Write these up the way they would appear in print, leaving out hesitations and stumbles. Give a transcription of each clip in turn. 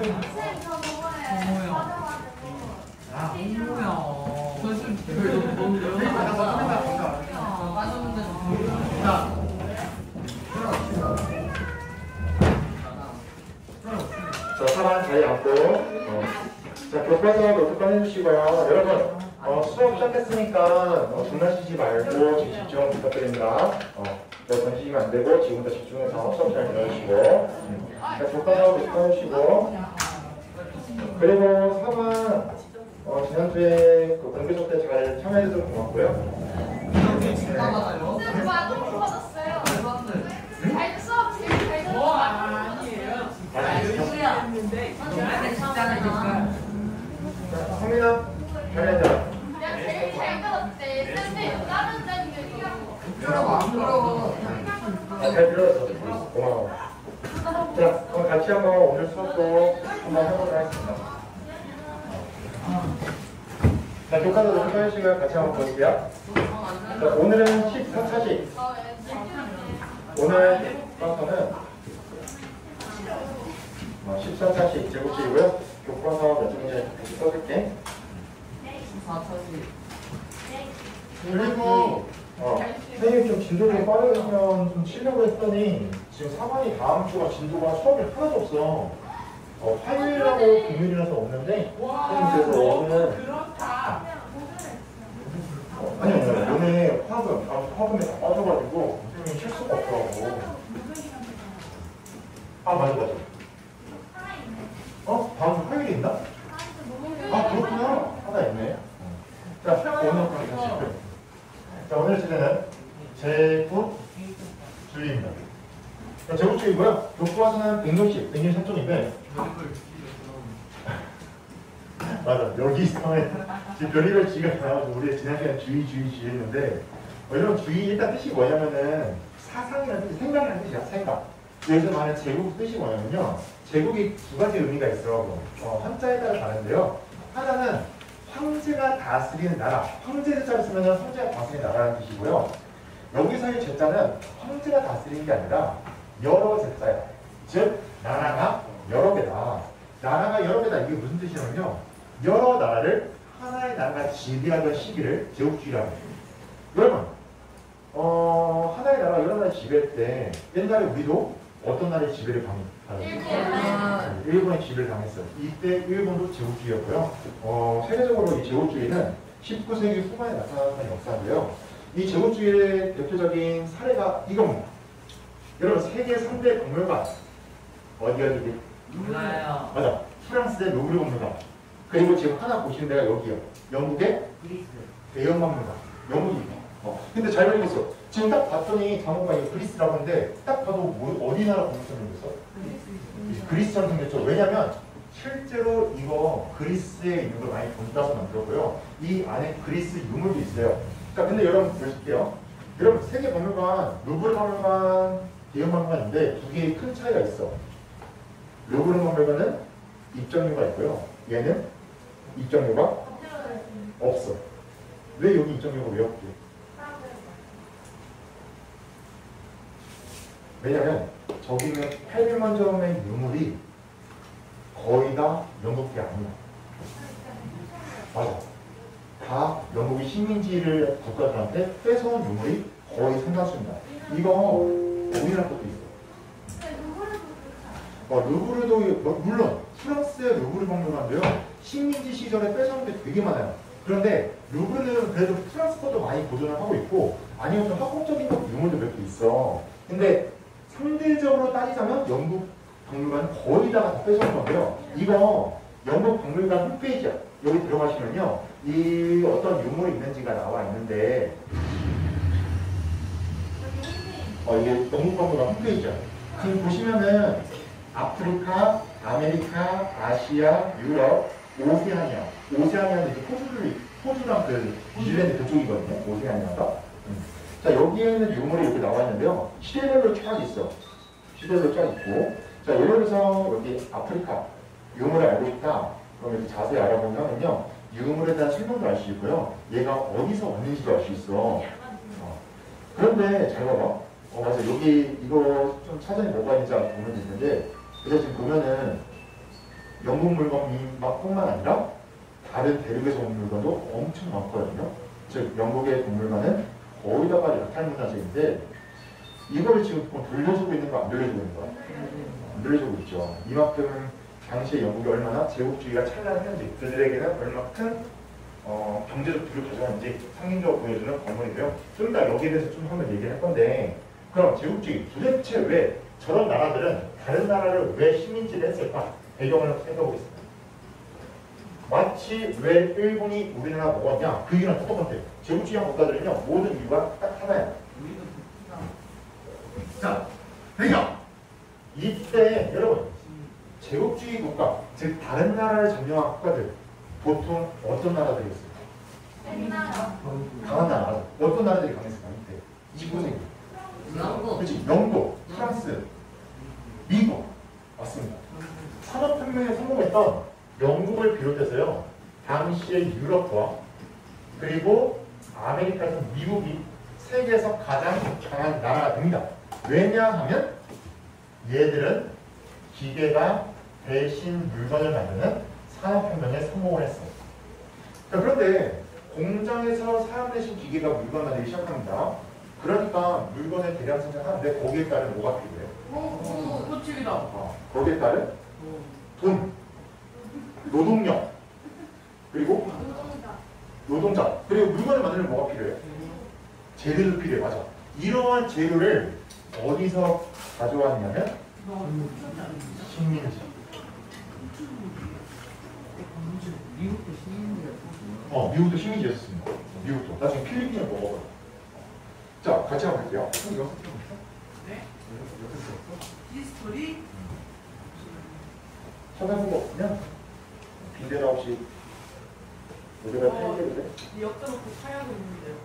자, 사람 자리 앉고. 자, 교과서 노트판 해주시고요. 여러분, 수업 시작했으니까 장난치지 말고 집중 부탁드립니다. 던지시면 안 되고 지금부터 집중해서 수업 잘 들어주시고. 자, 교과서 노트판 해주시고. 그리고 4번 지난주에 그 공개 수업 때 잘 참여해주셔서 고맙고요. 성민아, 잘해자. 제일 잘 들었대. 쌤이 다른 쌤들이 잘 들었어. 고마워. 자, 그럼 같이 한번 오늘 수업도 한번 해보도록 하겠습니다. 자, 교과서 녹화 시간 같이 한번 볼게요. 자, 오늘은 14차식. 오늘 교과서는 14차식 제곱식이고요. 교과서 몇 문제 다시 써줄게. 그리고 선생님 좀 진도 좀 빠르면 좀 치려고 했더니 지금 4번이 다음 주가 진도가 수업이 하나도 없어. 화요일하고 금요일이라서 없는데 선생님 그래서 오늘 아니요 오늘 화금에 다 빠져가지고 선생님이 쉴 수가 없더라고. 맞아. 다음 주 화요일이 있나? 그렇구나. 하나 있네. 자, 오늘 다시. 자, 오늘 주제는 제곱주의입니다. 제곱주의고요. 교과서는 163쪽인데 맞아. 여기 있으면 지금 별의별 주의가 나와가지고 우리 지난 시간에 주의 했는데 이런 주의 일단 뜻이 뭐냐면은 사상이라는 뜻이 생각이라는 뜻이야. 생각. 여기서 말하는 제국 뜻이 뭐냐면요. 제국이 두 가지 의미가 있어요. 한자에 따라 다른데요. 하나는 황제가 다스리는 나라. 황제 제자를 쓰면 황제가 다스리는 나라라는 뜻이고요. 여기서의 제자는 황제가 다스리는 게 아니라 여러 제자야. 즉 나라가 여러 개다. 나라가 여러 개다. 이게 무슨 뜻이냐면요. 여러 나라를 하나의 나라가 지배하던 시기를 제국주의라고 해요. 여러분, 하나의 나라가 여러 나라를 지배할 때 옛날에 우리도 어떤 나라의 지배를 당했어요? 일본의 지배를 당했어요. 이때 일본도 제국주의였고요. 세계적으로 이 제국주의는 19세기 후반에 나타난 역사인데요. 이 제국주의의 대표적인 사례가 이겁니다. 여러분, 세계 3대 박물관 어디가 되지? 몰라요. 맞아. 프랑스의 루브르 박물관. 그리고 지금 하나 보시는 데가 여기요. 영국의 그리스. 대형 박물관. 영국이에요. 근데 잘 모르겠어. 지금 딱 봤더니 장모가 이거 그리스라고 하는데 딱 봐도 어디 나라 국기처럼 생겼어? 그리스처럼 생겼죠. 왜냐면 실제로 이거 그리스에 있는 걸 많이 본따서 만들었고요. 이 안에 그리스 유물도 있어요. 근데 여러분 보실게요. 여러분 세계 박물관, 루브르 박물관, 대형 박물관인데 두 개의 큰 차이가 있어. 루브르 박물관은 입장료가 있고요. 얘는 입장료가 없어. 왜 여기 입장료가 왜 없지? 왜냐면 저기는 800만 점의 유물이 거의 다 영국이 아니야. 맞아. 다 영국이 식민지를 국가들한테 뺏어온 유물이 거의 상당수입니다. 이거 우리나라 것도 있어. 루브르도 물론 프랑스의 루브르 박물관도요. 식민지 시절에 뺏어온 게 되게 많아요. 그런데 루브르는 그래도 프랑스 것도 많이 보존을 하고 있고 아니면 좀 학국적인 유물도 몇 개 있어. 근데 상대적으로 따지자면 영국 박물관 거의 다 뺏어온 건데요. 이거 영국 박물관 홈페이지야. 여기 들어가시면요. 이 어떤 유물이 있는지가 나와 있는데 이게 영국 박물관 홈페이지야. 지금 보시면은 아프리카, 아메리카, 아시아, 유럽, 오세아니아. 오세아니아는 이제 호주랑 그 뉴질랜드 그쪽이거든요. 오세아니아가. 자, 여기에는 유물이 이렇게 나와 있는데요. 시대별로 쫙 있어. 시대별로 쫙 있고. 자, 예를 들어서 여기 아프리카 유물을 알고 싶다. 그럼 이렇게 자세히 알아보면요. 유물에 대한 설명도 알 수 있고요. 얘가 어디서 왔는지도 알 수 있어. 그런데 잘 봐봐. 맞아. 여기 이거 좀 사전에 뭐가 있는지 보면 있는데 그래서 지금 보면은 영국 물건뿐만 아니라 다른 대륙에서 온 물건도 엄청 많거든요. 즉 영국의 동물만은 거의 다가 약탈 문화재인데 이걸 지금 돌려주고 있는 거 안 돌려주고 있는 거? 안 돌려주고 있죠. 이만큼 당시에 영국이 얼마나 제국주의가 찬란했는지 그들에게는 얼마큼 경제적 부를 가져왔는지 상징적으로 보여주는 관문이고요. 좀 이따 여기에 대해서 좀 한번 얘기를 할 건데 그럼 제국주의 도대체 왜 저런 나라들은 다른 나라를 왜 식민지를 했을까? 배경을 생각해보겠습니다. 마치 왜 일본이 우리나라 먹었냐? 그 이유는 똑같아요. 제국주의한 국가들은요 모든 이유가 딱 하나예요. 자, 배경! 이때 여러분 제국주의 국가, 즉 다른 나라를 점령한 국가들 보통 어떤 나라들이었어요? 강한 나라. 어떤 나라들이 강했을까요? 이때 19세기. 그렇지. 영국, 프랑스, 미국. 맞습니다. 산업혁명에 성공했던 영국을 비롯해서요. 당시의 유럽과 그리고 아메리카에서 미국이 세계에서 가장 강한 나라가 됩니다. 왜냐하면 얘들은 기계가 대신 물건을 만드는 산업혁명에 성공을 했어요. 자, 그런데 공장에서 사용 대신 기계가 물건 만들기 시작합니다. 그러니까 물건을 대량 생산하는데 거기에 따른 뭐가 필요해요? 도축이다. 거기에 따른 돈, 노동력, 그리고 노동자, 그리고 물건을 만들면 뭐가 필요해요? 재료도 필요해요. 맞아. 이러한 재료를 어디서 가져왔냐면 식민지. 미국도 식민지였습니다. 미국도. 나중에 필리핀을 먹어봐요. 자, 같이 한번 볼게요. 네? 히스토리? 찾아본 거 없으면 빈대도 없이 여기다 페이지를 역사놓고 사야도 있는데요.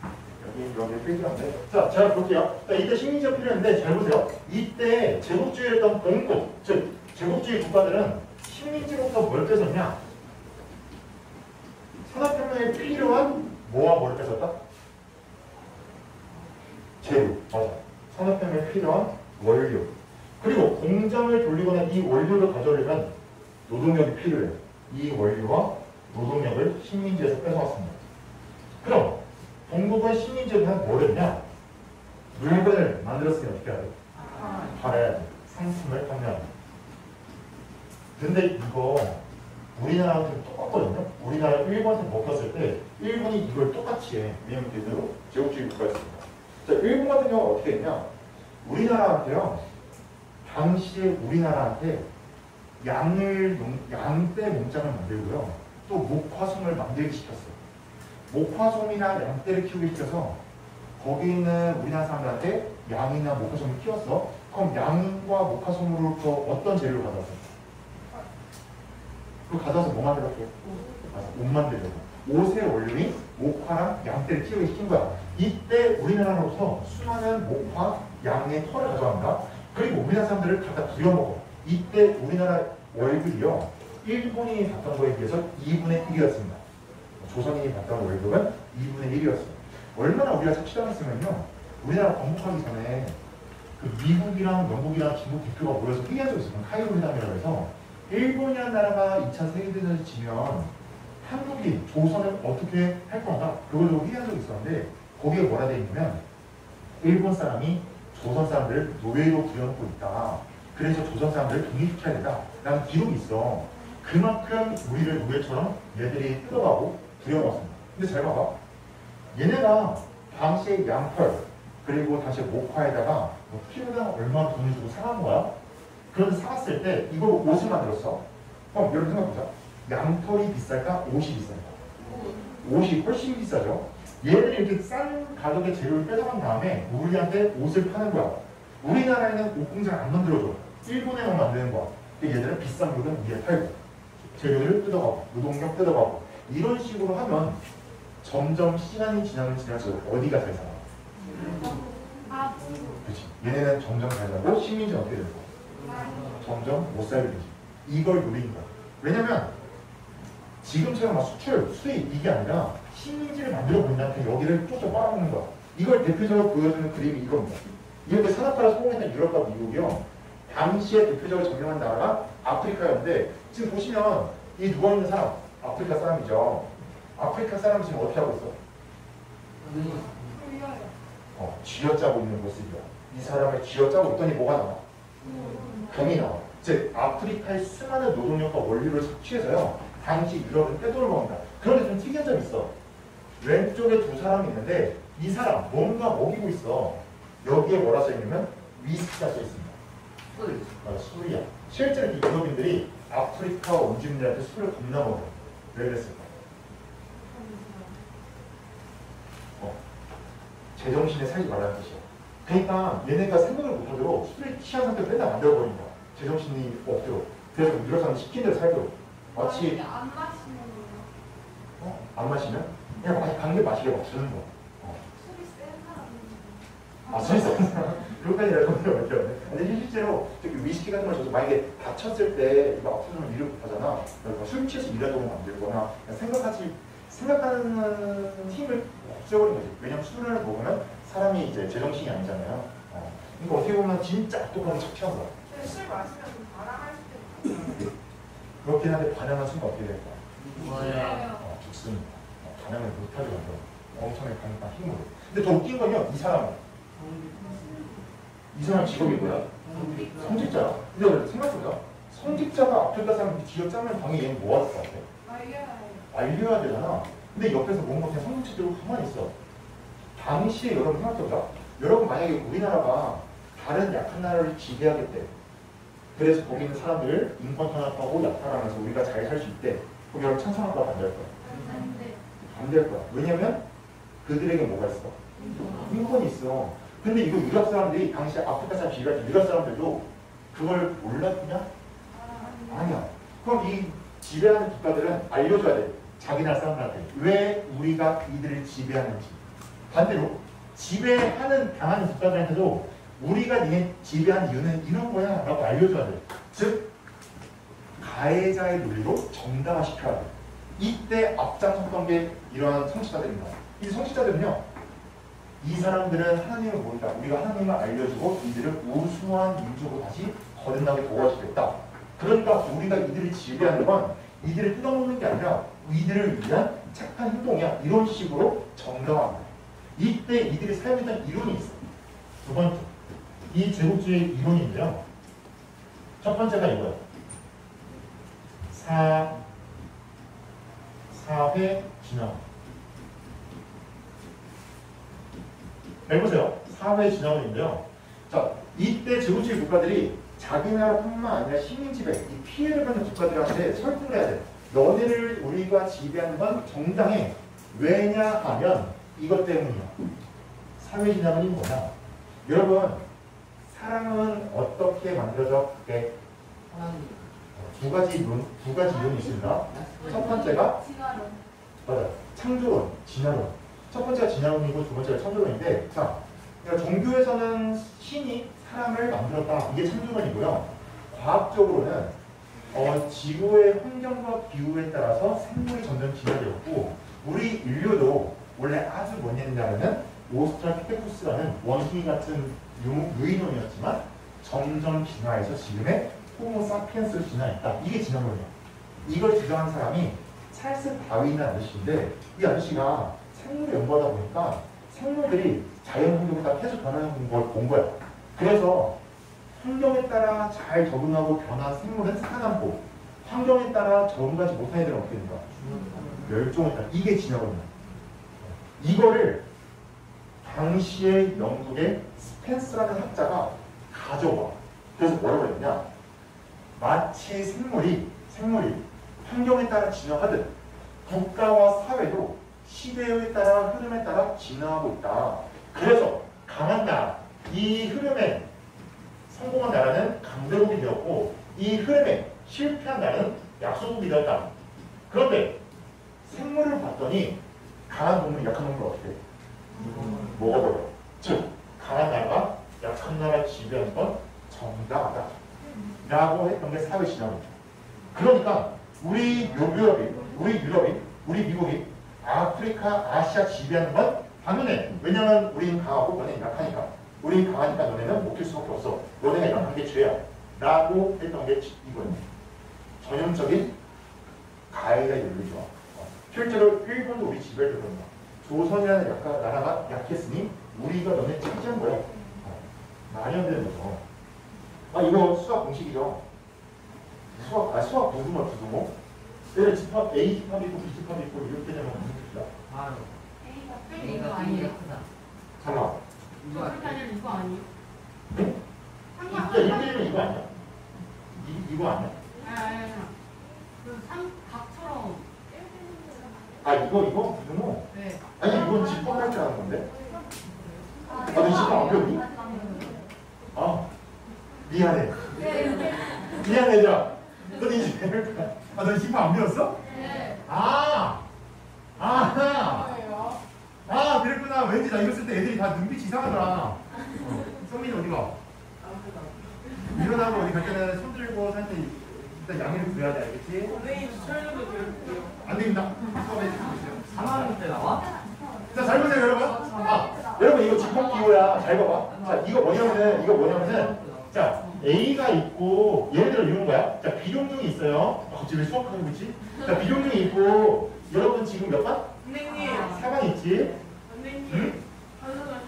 여기 페이지인데. 자, 제가 볼게요. 자, 이때 식민지가 필요했는데 잘 보세요. 이때 제국주의를 했던 본국, 즉 제국주의 국가들은 식민지로부터 뭘 뺏었냐? 산업혁명에 필요한 뭐와 뭘 뺏었다? 재료. 맞아. 산업혁명에 필요한 원료. 그리고 공장을 돌리거나 이 원료를 가져오려면 노동력이 필요해요. 이 원료와 노동력을 식민지에서 뺏어왔습니다. 그럼 동국은 식민지에서 뭘 했냐? 물건을 만들었으면 어떻게 해야 돼? 팔아야 돼. 상품을 판매하야 돼. 근데 이거 우리나라한테 똑같거든요. 우리나라 일본한테 먹혔을 때 일본이 이걸 똑같이 해. 왜냐면 그대로 제국주의 국가였습니다. 자, 일본 같은 경우는 어떻게 했냐? 우리나라한테요. 당시에 우리나라한테 양떼 농장을 만들고요. 또 목화솜을 만들기 시켰어요. 목화솜이나 양떼를 키우기 시켜서 거기 있는 우리나라 사람들한테 양이나 목화솜을 키웠어. 그럼 양과 목화솜으로부터 어떤 재료를 가져왔어요? 그거 가져와서 뭐 만들었어요? 옷 만들려고. 옷의 원료인 목화랑 양떼를 키우기 시킨 거야. 이때 우리나라로서 수많은 목화, 양의 털을 가져간다. 그리고 우리나라 사람들을 갖다 부려먹어. 이때 우리나라 월급이요. 일본인이 받던 거에 비해서 2분의 1이었습니다. 조선인이 받던 월급은 2분의 1이었어요. 얼마나 우리가 착취당했으면요. 우리나라 건국하기 전에 그 미국이랑 영국이랑 중국 대표가 모여서 회의한 적이 있어요. 카이로 회담이라고 해서 일본이라는 나라가 2차 세계대전을 지면 한국이 조선을 어떻게 할 건가 그걸 두고 회의한 적이 있었는데 거기에 뭐라 되어 있냐면 일본 사람이 조선 사람들을 노예로 부려놓고 있다. 그래서 조선 사람들을 독립시켜야 된다. 라는 기록이 있어. 그만큼 우리를 노예처럼 얘들이 뜯어가고 부려놓았습니다. 근데 잘 봐봐. 얘네가 당시에 양털 그리고 당시에 목화에다가 뭐 키로당 얼마 돈을 주고 사간 거야. 그런데 사갔을 때 이걸 옷을 만들었어. 그럼 여러분 생각해보자. 양털이 비쌀까? 옷이 비쌀까? 옷이 훨씬 비싸죠. 얘를 이렇게 싼 가격의 재료를 뺏어간 다음에 우리한테 옷을 파는 거야. 우리나라에는 옷 공장을 안 만들어줘. 일본에만 만드는 거야. 얘들은 비싼 물건 위에 팔고 재료를 뜯어가고 노동력 뜯어가고 이런 식으로 하면 점점 시간이 지나면 지날수록 어디가 잘 살아? 그렇지. 얘네는 점점 잘 살고 식민지는 어떻게 되고? 점점 못 살게 되지. 이걸 노리는 거야. 왜냐면 지금처럼 막 수출, 수입 이게 아니라 식민지를 만들어 본 다음에 여기를 쫓아 빨아먹는 거야. 이걸 대표적으로 보여주는 그림이 이겁니다. 이렇게 산업화를 성공했던 유럽과 미국이요. 당시에 대표적으로 점령한 나라가 아프리카였는데 지금 보시면 이 누워있는 사람, 아프리카 사람이죠. 아프리카 사람 지금 어떻게 하고 있어? 쥐어짜고 있는 모습이야. 이 사람을 쥐어짜고 있더니 뭐가 나와? 병이 나와. 즉 아프리카의 수많은 노동력과 원료를 섭취해서요. 당시 유럽은 떼돈을 먹는다. 그런데 좀 특이한 점이 있어. 왼쪽에 두 사람이 있는데 이 사람 뭔가 먹이고 있어. 여기에 뭐라 써있냐면 위스키가 써있습니다. 술. 술이야. 실제로 이 유럽인들이 아프리카 원주민들한테 술을 겁나 먹어. 왜 그랬을까? 제정신에 살지 말라는 뜻이야. 그러니까 얘네가 생각을 못하도록 술을 취한 상태로 맨날 만들어버린다. 제정신이 없도록. 그래서 유럽 사람 시킨 대로 살도록. 마치 안 마시면 안 마시면? 그냥 강제 마시게 막 주는 거. 술이 센 사람은 아, 술이 있어. 그것까지 내가 건드려 볼게요. 근데 실제로 특히 위스키 같은 걸 줘서 만약에 다쳤을 때 이거 아픈 사람을 일을 못하잖아. 그러니까 술 취해서 일하도록 만들거나 생각하는 힘을 없애버린 거지. 왜냐면 술을 먹으면 사람이 이제 제정신이 아니잖아요. 그러니까 어떻게 보면 진짜 똑똑하게 착취한 거야. 근데 술 마시면 좀 반항할 수도 있고 그렇긴 한데 반항한 순간 어떻게 될까? 좋아요. 죽습니다. 반항을 못하게 만들어. 엄청나게 강력한 힘으로. 근데 더 웃긴 건요, 이 사람 직업이 뭐야? 성직자야. 근데 생각해보자. 성직자가 아프리카 사람 쥐어짜면 당연히 얘는 뭐 하을 것 같아? 알려야 되잖아. 근데 옆에서 뭔가 그냥 성직자들고 가만히 있어. 당시에 여러분 생각해보자. 여러분 만약에 우리나라가 다른 약한 나라를 지배하겠대. 그래서 거기 있는 사람들 인권 탄압하고 약탈하면서 우리가 잘 살 수 있대. 그럼 여러분 찬성할 거야, 반대할 거야? 반대할 거야. 왜냐면 그들에게 뭐가 있어? 인권이 있어. 근데 이거 유럽 사람들이 당시 아프리카 사람 지배할 때 유럽 사람들도 그걸 몰랐냐? 아니야. 그럼 이 지배하는 국가들은 알려줘야 돼. 자기 나라 사람들한테 왜 우리가 이들을 지배하는지. 반대로 지배하는 당하는 국가들한테도 우리가 니네 지배하는 이유는 이런 거야 라고 알려줘야 돼. 즉 가해자의 논리로 정당화시켜야 돼. 이때 앞장섰던 게 이러한 성직자들입니다. 이 성직자들은요, 이 사람들은 하나님을 모른다. 우리가 하나님을 알려주고 이들을 우수한 민족으로 다시 거듭나게 도와주겠다. 그러니까 우리가 이들을 지배하는 건 이들을 뜯어먹는 게 아니라 이들을 위한 착한 행동이야. 이런 식으로 정당화합니다. 이때 이들이 사용했던 이론이 있어요. 두 번째, 이 제국주의 이론인데요. 첫 번째가 이거예요. 사회 진화. 해보세요. 사회 진화론인데요. 자, 이때 제국주의 국가들이 자기 나라뿐만 아니라 시민 지배, 이 피해를 받는 국가들한테 설득을 해야 돼. 너네를 우리가 지배하는 건 정당해. 왜냐하면 이것 때문이야. 사회 진화론이 뭐냐? 여러분, 사랑은 어떻게 만들어져? 그게 두 가지 이론이 있습니다. 첫 번째가 맞아요. 창조론, 진화론. 첫 번째가 진화론이고 두 번째가 창조론인데, 자, 그러니까 종교에서는 신이 사람을 만들었다. 이게 창조론이고요. 과학적으로는 지구의 환경과 기후에 따라서 생물이 점점 진화되었고, 우리 인류도 원래 아주 몇 년이냐면 오스트랄피테쿠스라는 원숭이 같은 유인원이었지만 점점 진화해서 지금의 호모사피엔스로 진화했다. 이게 진화론이야. 이걸 주장한 사람이 찰스 다윈이라는 아저씨인데, 이 아저씨가 생물을 연구하다 보니까 생물들이 자연 환경에 따라 계속 변하는 걸 본 거야. 그래서 환경에 따라 잘 적응하고 변한 생물은 살아남고, 환경에 따라 적응하지 못한 애들은 어떻게 된다? 멸종에 따라. 이게 진화론이야. 이거를 당시에 영국의 스펜스라는 학자가 가져와. 그래서 뭐라고 했냐? 마치 생물이 환경에 따라 진화하듯 국가와 사회도 시대에 따라 흐름에 따라 진화하고 있다. 그래서 강한 나라, 이 흐름에 성공한 나라는 강대국이 되었고, 이 흐름에 실패한 나라는 약소국이 되었다. 그런데 생물을 봤더니 강한 동물이 약한 동물을 어떻게 해? 먹어버려. 즉 강한 나라가 약한 나라를 지배하는 건 정당하다 라고 했던 게 사회 진화론이죠. 그러니까 우리 유럽이, 우리 미국이 아프리카, 아시아 지배하는 건 당연해. 왜냐면 우리는 강하고 너네는 약하니까. 우리는 강하니까 너네는 못 킬 수밖에 없어. 너네가 약한 게 죄야 라고 했던 게 이거예요. 전형적인 가해자 인물이죠. 실제로 일본도 우리 지배했거든요. 조선이라는 나라가 약했으니 우리가 너네 차지한 거야. 말이 안 되는 거죠. 이거 수학 공식이죠. 수학 부수모. 얘는 집합 A 집합이 있고 B 집합이 있고 이렇게 되면 무슨 뜻이야? 이거 아니에요. 잠깐만. 이거 아니에요? 이거 아니에요? 네? 야, 이렇게 되면 이거 아니야? 이거 아니야? 그 삼각처럼. 이거 부수모? 네. 아니, 이건 집합할 줄 아는 건데? 너 집합 안 배웠니? 미안해. 미안해, 얘들아. 너 이제 너 집합 안 배웠어? 네. 그랬구나. 왠지 나 이거 쓸 때 애들이 다 눈빛이 이상하더라. 성민이 어디가? 일어나고 어디 갈 때는 손 들고 사실 일단 양해를 구해야 돼, 알겠지? 선생님 수혈도 배울게요. 안 됩니다. 수업에 있어요. 3학년 때 나와? 자, 잘 보세요, 여러분. 여러분 이거 집합 기호야. 잘 봐봐. 자, 이거 뭐냐면은 자, A가 있고 얘네들은 이런 거야. 자, 비동중이 있어요. 갑자기 왜 수학하고 있지? 자, 비동중이 있고 여러분 지금 몇 반? 선생님. 4반 있지? 선생님. 응? 한수가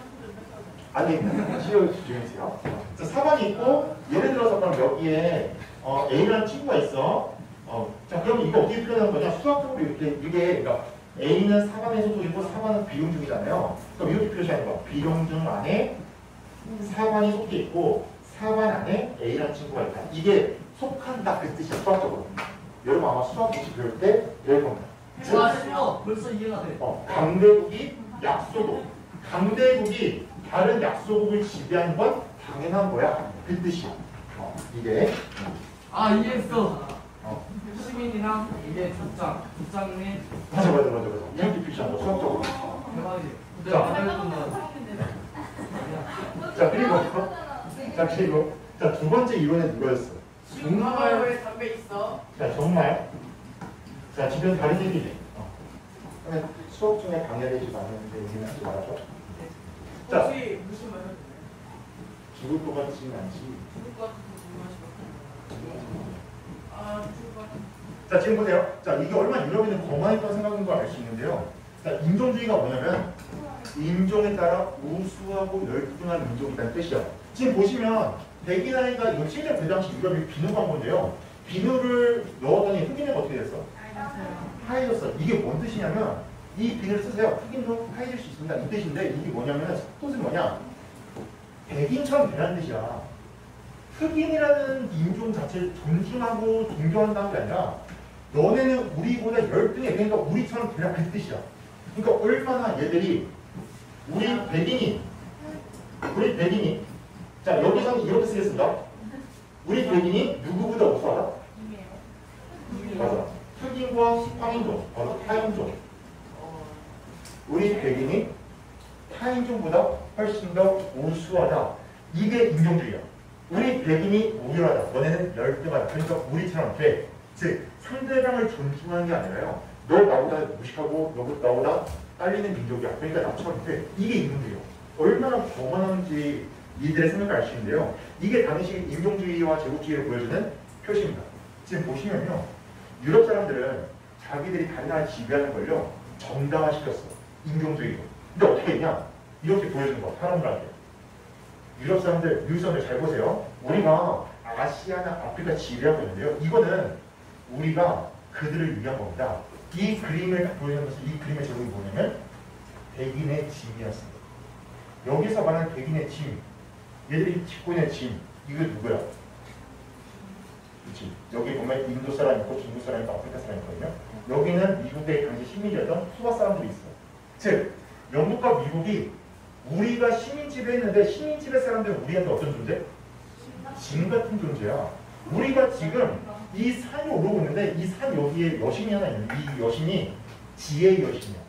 안 됩니다. 집중해주세요. 자, 4반이 있고 예를 들어서 그럼 여기에 A라는 친구가 있어. 자, 그럼 이거 어떻게 표현하는 거냐? 수학적으로 이게 그러니까 A는 4반에 소속이고 4반은 비동중이잖아요. 그럼 이렇게 표시하는 거야. 비동중 안에 4반이 속해 있고 4반 안에 A라는 친구가 있다. 이게 속한다 그 뜻이야. 수학적으로. 여러분 아마 수학 공식 배울 때 배울 겁니다. 와, 쉬워. 벌써 이해가 돼. 강대국이 약소국. 강대국이 다른 약소국을 지배하는 건 당연한 거야. 그 뜻이야. 이게 이해했어. 시민이랑 이게 족장님 맞아. 이렇게 표시한 거 수학적으로. 대박이지. 자. 그리고 두 번째 이론은 이거였어. 정말 왜 담배 있어? 자, 정말. 자, 주변 다른 얘기지. 수업 중에 방해되지 않는데 얘기는 하지 말아줘. 자, 혹시 무슨 말이야? 죽을 것 같지는 않지. 죽을 것 같은 죽을 것 같은. 자, 지금 보세요. 자, 이게 얼마나 유럽인은 거만했다고 생각하는 걸 알 수 있는데요. 자, 인종주의가 뭐냐면 인종에 따라 우수하고 열등한 민족이 있다는 뜻이야. 지금 보시면 백인아이가 이거 실제 그 당시 유럽이 비누 광고인데요. 비누를 넣었더니 흑인은 어떻게 됐어? 하얘졌어. 이게 뭔 뜻이냐면 이 비누를 쓰세요. 흑인도 하얘질 수 있습니다. 이 뜻인데 이게 뭐냐면 뜻은 뭐냐? 백인처럼 되라는 뜻이야. 흑인이라는 인종 자체를 존중하고 동경한다는 게 아니라 너네는 우리보다 열등해. 그러니까 우리처럼 되라 그 뜻이야. 그러니까 얼마나 얘들이 우리 백인이 자, 여기서는 이렇게 쓰겠습니다. 우리 백인이 누구보다 우수하다? 맞아. 흑인과 타인종, 바로 타인종. 우리 백인이 타인종보다 훨씬 더 우수하다. 이게 인종주의야. 우리 백인이 우월하다. 너네는 열등하다. 그러니까 우리처럼 돼. 즉, 상대방을 존중하는 게 아니라요. 너 나보다 무식하고 나보다 딸리는 민족이야. 그러니까 나처럼 돼. 이게 인종주의야. 얼마나 거만한지 이들의 생각을 알 수 있는데요. 이게 당시 인종주의와 제국주의를 보여주는 표시입니다. 지금 보시면요. 유럽 사람들은 자기들이 다른 나라 지배하는 걸요. 정당화시켰어. 인종주의로. 근데 어떻게 했냐? 이렇게 보여주는 거야. 사람들한테. 유럽 사람들 잘 보세요. 우리가 아시아나 아프리카 지배하고 있는데요. 이거는 우리가 그들을 위한 겁니다. 이 그림을 보여주는 것은 이 그림의 제목이 뭐냐면 백인의 짐이었습니다. 여기서 말하는 백인의 짐, 얘들이 짓고 있는 짐, 이거 누구야? 그치? 여기 보면 인도 사람 있고 중국 사람 있고 아프리카 사람 있거든요. 여기는 미국의 당시 식민지였던 쿠바 사람들이 있어. 즉, 영국과 미국이 우리가 시민 지배했는데 시민 지배 사람들은 우리한테 어떤 존재? 짐 같은 존재야. 우리가 지금 이 산이 오르고 있는데 이 산 여기에 여신이 하나 있는데 이 여신이 지혜의 여신이야.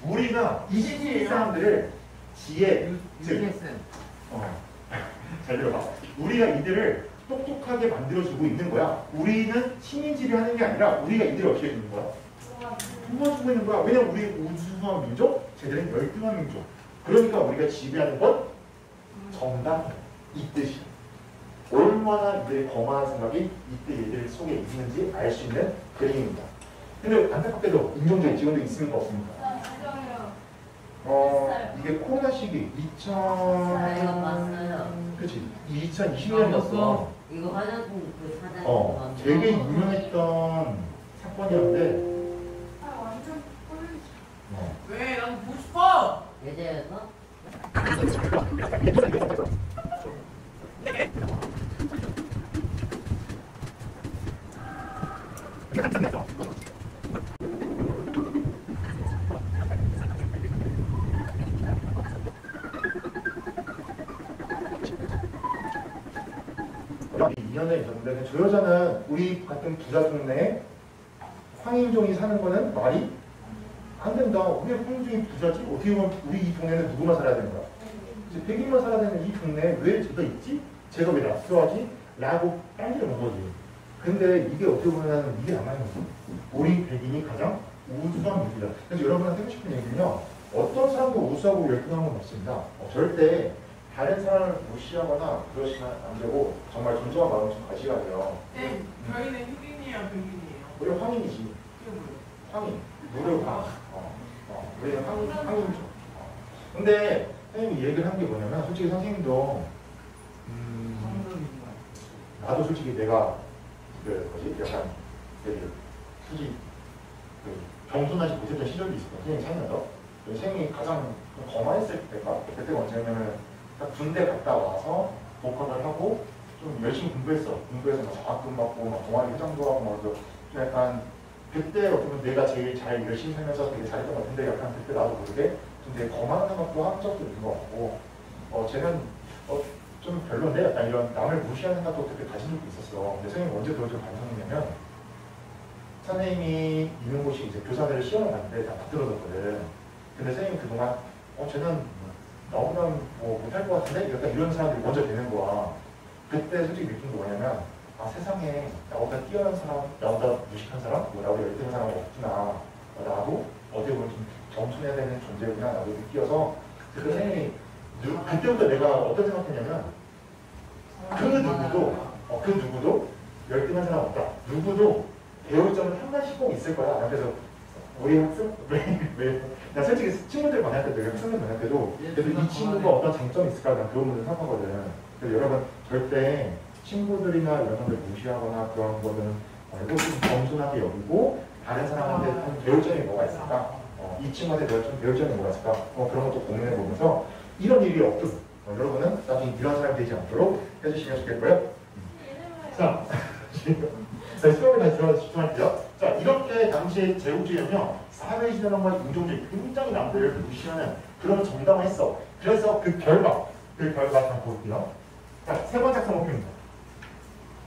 우리가 이 시민 사람들을 지혜, 즉, 잘 들어봐. 우리가 이들을 똑똑하게 만들어주고 있는 거야. 우리는 시민지배 하는 게 아니라 우리가 이들을 어떻게 해주는 거야? 도와주고 있는 거야. 왜냐면 우리 우수한 민족, 쟤들은 열등한 민족. 그러니까 우리가 지배하는 건 정답 이 뜻이야. 얼마나 이들의 거만한 생각이 이때 얘들 속에 있는지 알 수 있는 그림입니다. 근데 안타깝게도 인종적인 지원도 있습니까 없습니까? 이게 코로나 시기 2000 이거 봤어요. 그치 2020년이었어. 이거 화장품 그 사장. 되게 유명했던 사건이었는데 완전 꿀. 왜? 난 보고 싶어. 예제에서 이 2년에 있었는데 저 여자는 우리 같은 부자 동네에 황인종이 사는 거는 말이 안 된다. 우리 황인종이 부자지? 어떻게 보면 우리 이 동네는 누구만 살아야 되는 거야? 이제 백인만 살아야 되는 이 동네에 왜 제가 있지? 제가 왜 낙서하지? 라고 딴지를 본 거지. 근데 이게 어떻게 보면 이게 안 맞는 거지. 우리 백인이 가장 우수한 무기다. 그래서 여러분한테 하고 싶은 얘기는요. 어떤 사람도 우수하고 열등한 건 없습니다. 절대 다른 사람을 무시하거나 그러시면 안 되고 정말 존중한 마음을 좀 가지셔야 돼요. 네, 저희는 흑인이에요, 백인이에요. 우리 황인이지. 이게 뭐예요? 황인. 무료가. 우리는 황인이죠. 근데 선생님이 얘기를 한 게 뭐냐면 솔직히 선생님도 나도 솔직히 내가 그 뭐지 약간 그 솔직히 그 겸손하지 못했던 시절이 있었거든. 선생님 살면서 선생님이 가장 좀 거만했을 때가 그때가 언제냐면 딱 군대 갔다 와서 복학을 하고 좀 열심히 공부했어. 공부해서 막 장학금 받고 막 동아리 회장도 하고 막 그래서 좀 약간 그때 어떻게 보면 내가 제일 잘 열심히 살면서 되게 잘했던 것 같은데 약간 그때 나도 모르게 좀 되게 거만한 것도 한 적도 있는 것 같고 쟤는 좀 별론데 약간 이런 남을 무시하는 생각도 그때 가진 적도 있었어. 근데 선생님 언제 그걸 좀 반성했냐면 선생님이 있는 곳이 이제 교사들 시험을 봤는데 다 붙들어졌거든. 근데 선생님이 그동안 쟤는 나보다 뭐 못할 것 같은데? 약간 이런 사람들이 먼저 되는 거야. 그때 솔직히 느낀 게 뭐냐면 세상에 나보다 뛰어난 사람, 나보다 무식한 사람, 나보다 열등한 사람 없구나. 나도 어떻게 보면 좀 겸손해야 되는 존재구나. 나도 느껴서 그때 선생님이 그때부터 내가 어떤 생각했냐면 그 누구도 열등한 사람 없다. 누구도 배울 점은 한 가지씩 꼭 있을 거야. 그래서 우리 학생 나 솔직히 친구들 만날 때도 학생들 만날 때도 그래도 이 친구가 어떤 장점이 있을까 난 그런 분들 생각하거든. 그래서 여러분 절대 친구들이나 이런 분들 무시하거나 그런 거는 말고 좀 겸손하게 여기고 다른 사람한테 좀 배울 점이 뭐가 있을까? 이 친구한테 내가 좀 배울 점이 뭐가 있을까? 그런 것도 고민해 보면서 이런 일이 없도록 여러분은 나중에 이런 사람이 되지 않도록 해주시면 좋겠고요. 자, 수업을 다시 들어가서 집중할게요. 자, 이렇게 당시에 제국주의는요, 사회주의론과 인종주의, 굉장히 남들을 무시하는 그런 정당화했어. 그래서 그 결과 잘 볼게요. 자, 세 번째 학습목표입니다.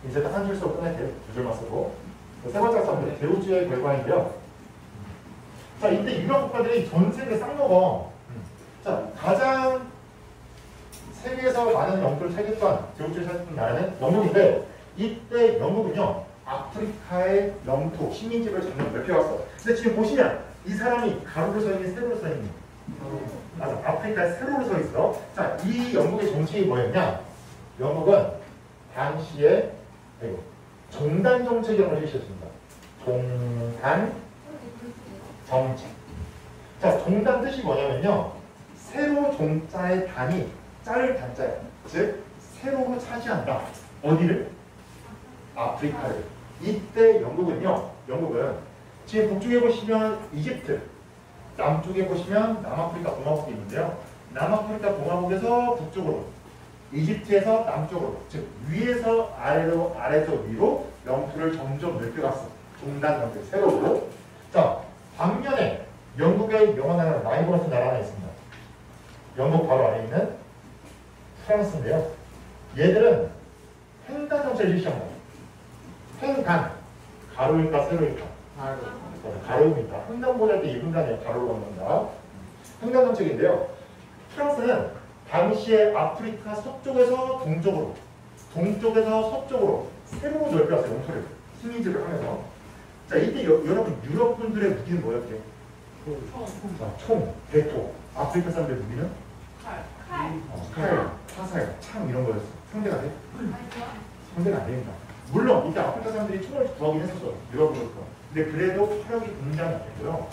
이제 딱 한 줄 수업 끝낼게요. 두 줄만 쓰고. 세 번째 학습목표, 제국주의의 결과인데요. 자, 이때 유럽 국가들이 전 세계 쌍먹어. 자, 가장 세계에서 많은 영토를 차지했던 제국주의 사회주의 나라는 영국인데, 이때 영국은요, 아프리카의 영토, 식민지를 점점 넓혀왔어. 근데 지금 보시면 이 사람이 가로로 서 있는 세로로 서 있는 맞아, 아프리카에 세로로 서 있어. 자, 이 영국의 정책이 뭐였냐? 영국은 당시에 종단 정책이라는 걸 실시했습니다. 종단 정책. 자, 종단 뜻이 뭐냐면요. 세로 종자의 단이 짤 단자야. 즉, 세로로 차지한다. 어디를? 아프리카를. 이때 영국은 지금 북쪽에 보시면 이집트, 남쪽에 보시면 남아프리카 공화국이 있는데요. 남아프리카 공화국에서 북쪽으로, 이집트에서 남쪽으로, 즉 위에서 아래로, 아래에서 위로 영토를 점점 넓혀갔어. 종단 형태, 세로로. 자, 반면에 영국의 영원한 라이벌 같은 나라 하나 있습니다. 영국 바로 안에 있는 프랑스인데요. 얘들은 횡단 정책을 실시한 거예요. 횡단, 가로일까 세로일까? 가로입니다. 횡단보다 이 횡단이에요. 가로로 걷는다. 횡단 정책인데요. 프랑스는 당시에 아프리카 서쪽에서 동쪽으로, 동쪽에서 서쪽으로 세로로 넓혀왔어요. 영토를 식민지를 하면서. 자, 이때 여러분 유럽 분들의 무기는 뭐였죠? 총, 대포. 아프리카 사람들의 무기는? 칼, 화살, 창 이런 거였어. 상대가 돼? 상대가 안 됩니다. 물론 이때 아프리카 사람들이 총을 구하긴 했었어. 유럽으로부터. 근데 그래도 화력이 굉장히 약했고요.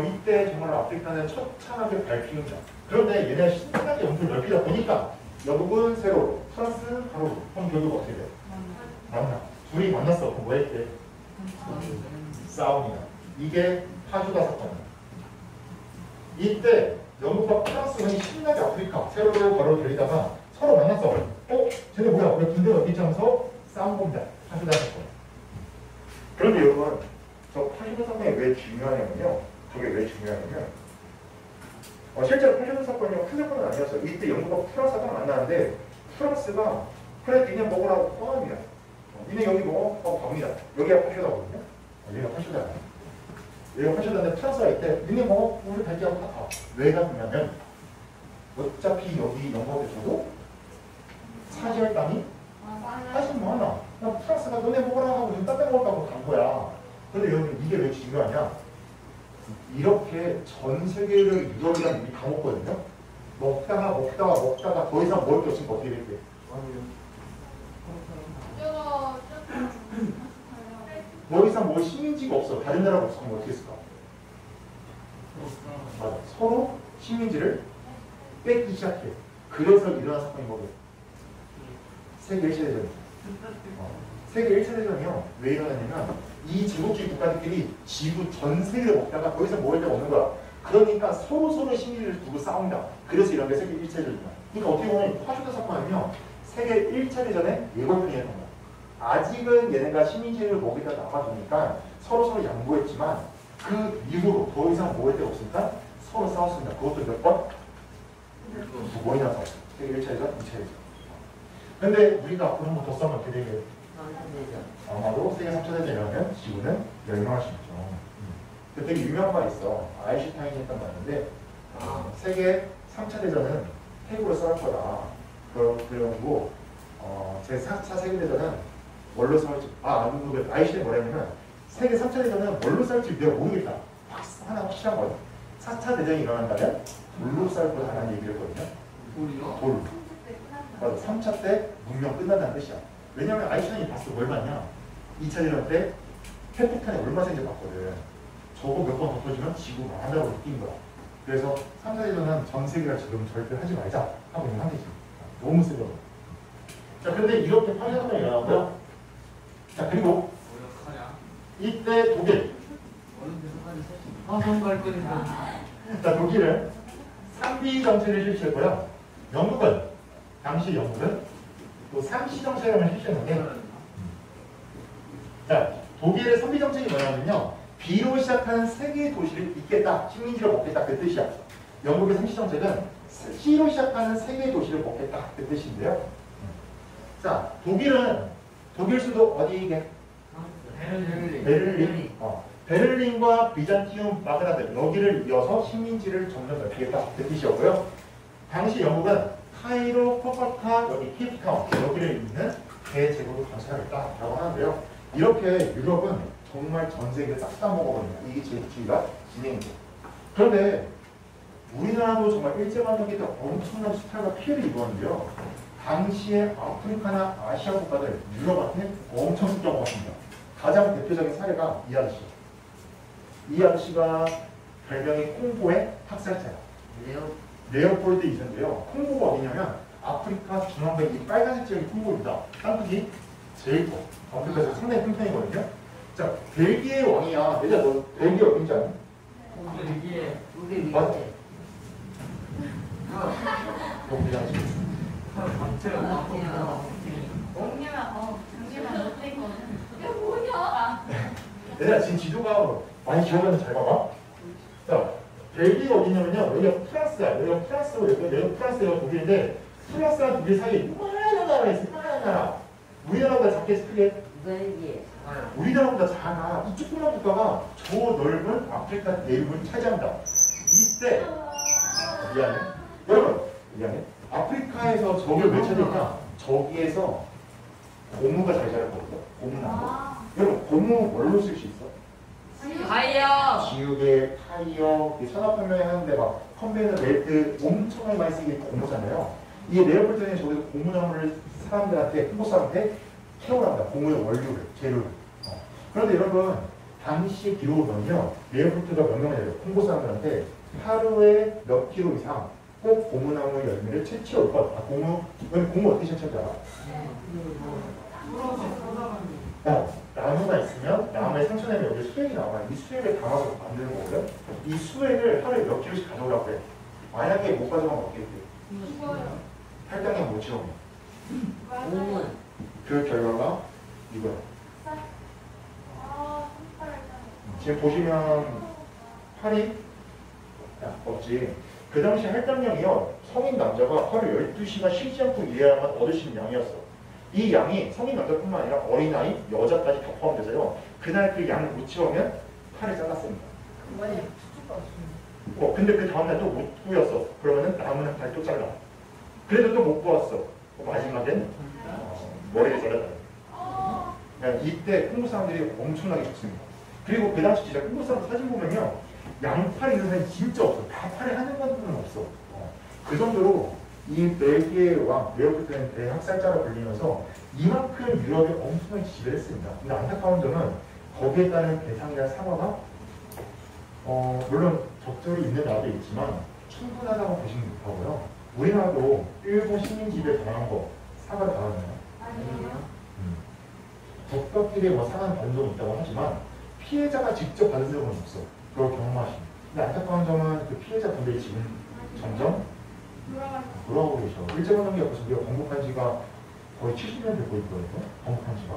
이때 정말 아프리카는 처참하게 밟힙니다. 그런데 얘네 신나게 영토를 넓히다 보니까 영국은 세로, 프랑스는 가로. 그럼 결국 어떻게 돼요? 만나. 둘이 만났어. 그럼 뭐 했대? 싸웁니다. 이게 파주다 사건이에요. 이때 영국과 프랑스가 신나게 아프리카 세로로 가로로 들이다가 서로 만났어. 쟤네 뭐야? 왜 군대가 어디 있자면서 싸운 겁니다. 파주다 사건. 그런데 여러분, 저 파주다 사건이 왜 중요하냐면요. 저게 왜 중요하냐면 실제로 파주다 사건이 큰 사건은 아니었어요. 이때 영국과 프랑스가 만나는데 프랑스가 그래 니네 먹으라고 떠납니다. 니네 여기 먹어? 하고 갑니다. 여기가 파주다거든요. 여기가 파주다야. 여기가 파주다인데 프랑스가 이때 니네 먹어? 우리 발기하고 다 가. 왜 가냐면 어차피 여기 영국에서도 차지할 땅이 사실 많아. 프랑스가 너네 먹으라 하고 지금 딴데 먹으라고 간 거야. 근데 여러분 이게 왜 중요하냐? 이렇게 전 세계를 유럽이랑 이미 다 먹거든요. 먹다가 더 이상 먹을 게 없으면 어떻게 될게? 더 이상 뭐 식민지가 없어. 다른 나라가 없으면 어떻게 했을까? 맞아. 서로 식민지를 뺏기 시작해. 그래서 일어난 사건이 뭐예요? 세계 1차 대전. 세계 1차 대전이요. 왜 일어났냐면 이 제국주의 국가들끼리 지구 전 세계를 먹다가 더 이상 먹을 데가 없는 거야. 그러니까 서로 식민지를 두고 싸운다. 그래서 이런 게 세계 1차 대전이야. 그러니까 어떻게 보면 파주다 사건은요. 세계 1차 대전의 예고편이 했던 거야. 아직은 얘네가 식민지를 먹이다 남아두니까 서로 양보했지만 그 이후로 더 이상 먹을 데가 없으니까 서로 싸웠습니다. 그것도 몇 번? 두 번이나 싸웠어요. 세계 1차 대전, 2차 대전. 근데 우리가 앞으로 한 번 더 싸우면 어떻게 되게 아마도 세계 3차 대전이라면 지구는 멸망할 수 있죠. 되게 유명한 말이 있어. 아인슈타인이 했던 말인데 세계 3차 대전은 핵으로 싸울 거다. 그리고 제4차 세계대전은 뭘로 싸울지 아인슈타인이 뭐라 했냐면 세계 3차 대전은 뭘로 싸울지 내가 모르겠다. 하나 확실한 거예요. 4차 대전이 일어난다면 물로 싸울 거다라는 얘기를 했거든요. 돌. 맞아. 3차 때 문명 끝난다는 뜻이야. 왜냐면 아인슈타인이 봤어. 뭘 봤냐? 2차 대전 때 핵폭탄이 얼마 센지 봤거든. 저거 몇 번 덮어주면 지구 망한다고 느낀 거야. 그래서 3차 대전은 전 세계가 지금 절대 하지 말자 하고 있는 한계지. 너무 세더라고. 자, 근데 이렇게 파괴사건이 일어나고요. 자, 그리고 이때 독일. 자, 독일은 3B 정책을 실시했고요. 당시 영국은 또 3C 정책을 실시했는데, 자, 독일의 3B 정책이 뭐냐면요. B로 시작하는 세 개의 도시를 잇겠다, 식민지를 먹겠다, 그 뜻이야. 영국의 3C 정책은 C로 시작하는 세 개의 도시를 먹겠다, 그 뜻인데요. 자, 독일 수도 어디이게? 베를린. 베를린과 비잔티움, 바그다드 여기를 이어서 식민지를 점점 넓히겠다, 그 뜻이었고요. 당시 영국은 카이로, 코파카, 여기 케이프타운 여기를 잇는 대제국을 건설하겠다라고 하는데요. 이렇게 유럽은 정말 전 세계를 싹 다 먹어버립니다. 이게 제국주의가 진행이 돼요. 그런데 우리나라도 정말 일제강점기 때 엄청난 수탈과 피해를 입었는데요. 당시에 아프리카나 아시아 국가들 유럽한테 엄청 쫓겨먹었습니다. 가장 대표적인 사례가 이 아저씨. 이 아저씨가 별명이 콩고의 학살자예요. 레오폴드 이전인데요. 콩고가 어디냐면 아프리카 중앙배 이 빨간색 지역이 콩고입니다. 땅크기 제일 커. 아프리카에서 상당히 큰 편이거든요. 자, 벨기에 왕이야. 얘들아, 너 벨기에 어딘지 아니? 우리 맞아. 위에 너 그냥 정리만 못했거든. 이게 뭐냐? 얘들아, 지금 지도가 많이 기억나면 잘 봐봐. 자, 벨기에가 어디냐면요. 여기가 프랑스야. 여기가 프랑스고 여기가 프랑스가 독일인데 프랑스랑 독일 사이에 이만한 나라가 있어. 이만한 나라. 우리나라보다 작게 크게? 벨기에 우리나라보다 작아. 이 조그만 국가가 저 넓은 아프리카 대륙을 차지한다. 이때 미안해. 여러분 미안해. 아프리카에서 저걸 왜 차지했냐? 저기에서 고무가 잘 자랐거든요. 고무나무. 여러분 고무 뭘로 쓸 수 있어? 지우개, 타이어, 산업혁명 하는데 막 컨베이너 벨트 엄청나게 많이 쓰는 게 고무잖아요. 이 레오폴트는 저기서 고무나무를 사람들한테, 홍보사람한테 채우랍니다. 고무의 원료를, 재료를. 그런데 여러분, 당시 기록을 보면요. 레오폴트가 명령을 내려요. 홍보사람들한테 하루에 몇 킬로 이상 꼭 고무나무 열매를 채취할 것. 고무 어떻게 채취하지 알아? 나무가 있으면 나무의 상처내면 여기 수액이 나와요. 이 수액을 담아서 만드는 거고요. 이 수액을 하루에 몇 킬로씩 가져오라고 해요. 만약에 못 가져가면 어떻게 돼요? 죽어요. 할당량 못 채우면. 공은 그 결과가 이거예요. 아, 손가락 지금 보시면 팔이 없지. 그 당시 할당량이요. 성인 남자가 하루 12시간 쉬지 않고 일해야만 얻을 수 있는 양이었어. 이 양이 성인 남자뿐만 아니라 어린아이, 여자까지 다 포함돼서요. 그날 그 양을 못 채우면 팔을 잘랐습니다. 근데 그 다음날 또 못 구웠어. 그러면은 남은 팔 또 잘라. 그래도 또 못 구웠어. 마지막엔 머리를 잘랐다. 이때 홍보 사람들이 엄청나게 좋습니다. 그리고 그 당시 진짜 홍보 사람 사진 보면요. 양팔이 있는 사람이 진짜 없어. 다 팔에 하는 것들은 없어. 그 정도로 이 벨기에 왕, 레오폴트는 대학살자로 불리면서 이만큼 유럽에 엄청나게 지배를 했습니다. 근데 안타까운 점은 거기에 따른 배상이나 사과가 물론 적절히 있는 나라도 있지만 충분하다고 보시면 못하고요. 우리나라도 일본 식민 지배 당한 거 사과 당하나요? 아니에요. 국가끼리 상한 변동이 있다고 하지만 피해자가 직접 받은 적은 없어. 그걸 경험하십니다. 근데 안타까운 점은 그 피해자 분들이 지금 점점 돌아오고 계셔. 일제강점기 옆에서 우리가 건국한 지가 거의 70년 되고 있거든요. 건국한 지가.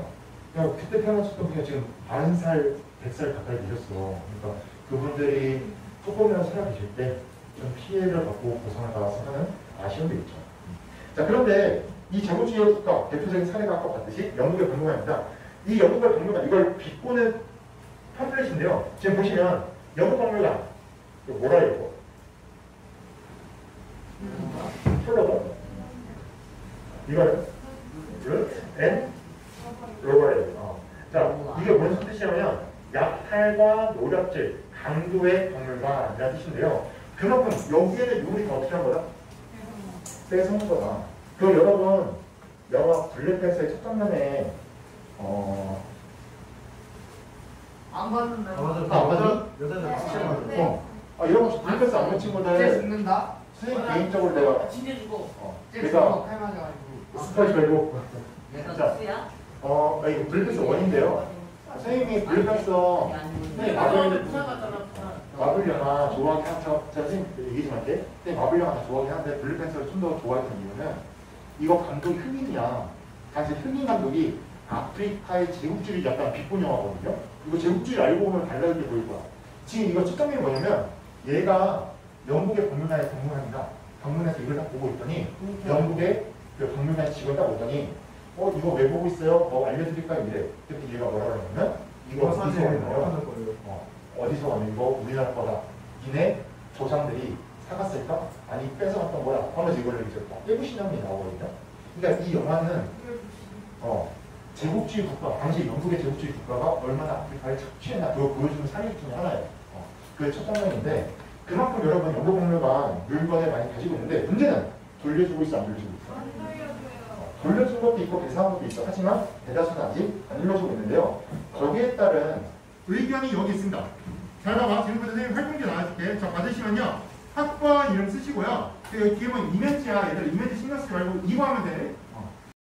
그냥 그때 태어나셨던 분이 지금 40살, 100살 가까이 되셨어. 그러니까 그분들이 조금이라도 살아계실 때 좀 피해를 받고 고생하다가 하는 아쉬움도 있죠. 자, 그런데 이 제국주의 국가 대표적인 사례가 아까 봤듯이 영국의 박물관입니다. 이 영국의 박물관, 이걸 비꼬는 팜플렛인데요. 지금 보시면 영국 박물관, 이거 뭐라 이거? 폴로버? 이거는? 앤? 로버레. 자, 이게 무슨 뜻이냐면 약탈과 노략질, 강도의 박물관이라는 뜻인데요. 그만큼 여기에는 우리가 어떻게 한 거다? 뺏어온 거다. 그럼 여러분, 영화 블랙팬서의 첫 장면에 안 봤는데. 안 봤니? 여자들 네. 여러분 블랙팬서 안 본 쟤 친구들 죽는다. 선생님 개인적으로 내가 진짜 죽어. 쟤 내가 죽어. 칼 맞아가지고. 스파이시 말고 내가 자. 수야? 이거 블랙팬서 원인데요. 선생님이 블랙팬서 선생님 마블 부산 갔잖아, 부산. 마블 영화 좋아하긴 하죠. 제가 선생님 얘기 좀 할게. 선생님 마블 영화 다 좋아하긴 하는데 블랙팬서를 좀 더 좋아했던 이유는 이거 감독이 흑인이야. 당시 흑인 감독이 아프리카의 제국주의 약간 비꼰 영화거든요. 이거 제국주의 알고 보면 달라지게 보일 거야. 지금 이거 첫 장면이 뭐냐면 얘가 영국의 박물관에 방문합니다. 방문해서 이걸 딱 보고 있더니 영국의 그 박물관 직원 딱 오더니 이거 왜 보고 있어요? 뭐 알려드릴까요? 이래. 그때 얘가 뭐라고 하냐면 이거 어디서 왔나요? 어디서 왔는 거 우리나라 거다. 니네 조상들이 사갔을까? 아니 뺏어갔던 거야. 하면서 이걸 이제 깨부신 장면이 나오거든요. 그러니까 이 영화는 제국주의 국가, 당시 영국의 제국주의 국가가 얼마나 아프리카에 착취했나 그거 보여주는 사례 중에 하나예요. 그게 첫 장면인데 그만큼 여러분 영국 박물관 물건을 많이 가지고 있는데 문제는 돌려주고 있어 안 돌려주고 있어? 돌려준 것도 있고 배상한 것도 있어. 하지만 대다수는 아직 안 돌려주고 있는데요. 거기에 따른 의견이 여기 있습니다. 잘 봐봐. 지금부터 선생님 활동지 나와줄게. 자, 받으시면요. 학과 이름 쓰시고요. 여기 뒤에 보면 이면지야. 얘들 이면지 신경 쓰지 말고 이거 하면 돼.